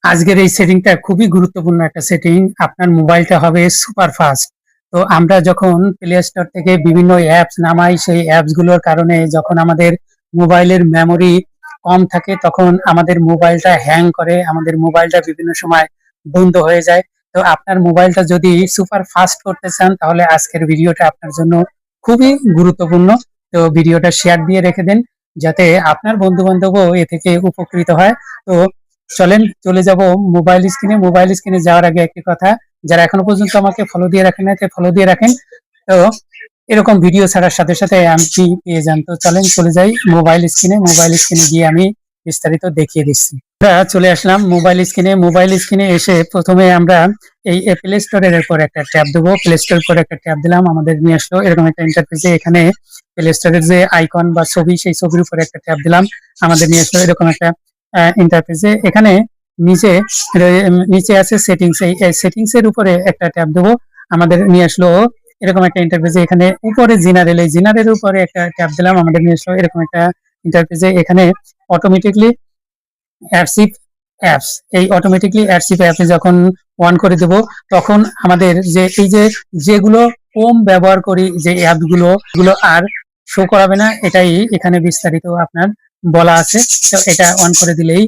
আজকের এই সেটিংটা খুবই গুরুত্বপূর্ণ একটা সেটিং। আপনার মোবাইলটা হবে সুপার ফাস্ট। তো আমরা যখন প্লে স্টোর থেকে বিভিন্ন অ্যাপস নামাই, সেই অ্যাপস গুলোর কারণে যখন আমাদের মোবাইলের মেমোরি কম থাকে, তখন আমাদের মোবাইলটা হ্যাং করে, আমাদের মোবাইলটা বিভিন্ন সময় বন্ধ হয়ে যায়। তো আপনার মোবাইলটা যদি সুপার ফাস্ট করতে চান, তাহলে আজকের ভিডিওটা আপনার জন্য খুবই গুরুত্বপূর্ণ। তো ভিডিওটা শেয়ার দিয়ে রেখে দেন, যাতে আপনার বন্ধু বান্ধবও এ থেকে উপকৃত হয়। তো চলেন চলে যাব মোবাইল স্ক্রিনে। মোবাইল স্ক্রিনে যাওয়ার আগে একটি কথা, যারা এখনো পর্যন্ত আমাকে ফলো দিয়ে রাখেন না, ফলো দিয়ে রাখেন। তো এরকম ভিডিও ছাড়ার সাথে সাথে আপনি পেয়ে যান। তো চলেন চলে যাই মোবাইল স্ক্রিনে। মোবাইল স্ক্রিনে গিয়ে আমি বিস্তারিত দেখিয়ে দিচ্ছি। আমরা চলে আসলাম মোবাইল স্ক্রিনে। মোবাইল স্ক্রিনে এসে প্রথমে আমরা এই প্লে স্টোরের উপর একটা ট্যাপ দেবো। প্লে স্টোরের উপর একটা ট্যাপ দিলাম, আমাদের নিয়ে আসলো এরকম একটা ইন্টারফেসে। এখানে প্লে স্টোরের যে আইকন বা ছবি, সেই ছবির উপর একটা ট্যাপ দিলাম, আমাদের নিয়ে আসলো এরকম একটা ইন্টারফেসে। এখানে নিচে নিচে আছে সেটিংস, এই সেটিংস এর উপরে একটা ট্যাপ দেবো, আমাদের নিয়ে আসলো এরকম একটা ইন্টারফেসে। এখানে উপরে জেনারেল, এই জেনারেল উপরে একটা ট্যাপ দিলাম, আমাদের নিয়ে আসলো এরকম একটা ইন্টারফেসে। এখানে অটোমেটিকলি অ্যাডসিপ অ্যাপস, এই অটোমেটিকলি অ্যাডসিপ অ্যাপে যখন অন করে দেব, তখন আমাদের যে এই যে যেগুলো কম ব্যবহার করি, যে অ্যাপগুলো গুলো আর শো করাবে না, এটাই এখানে বিস্তারিত আপনার বলা আছে। তো এটা অন করে দিলেই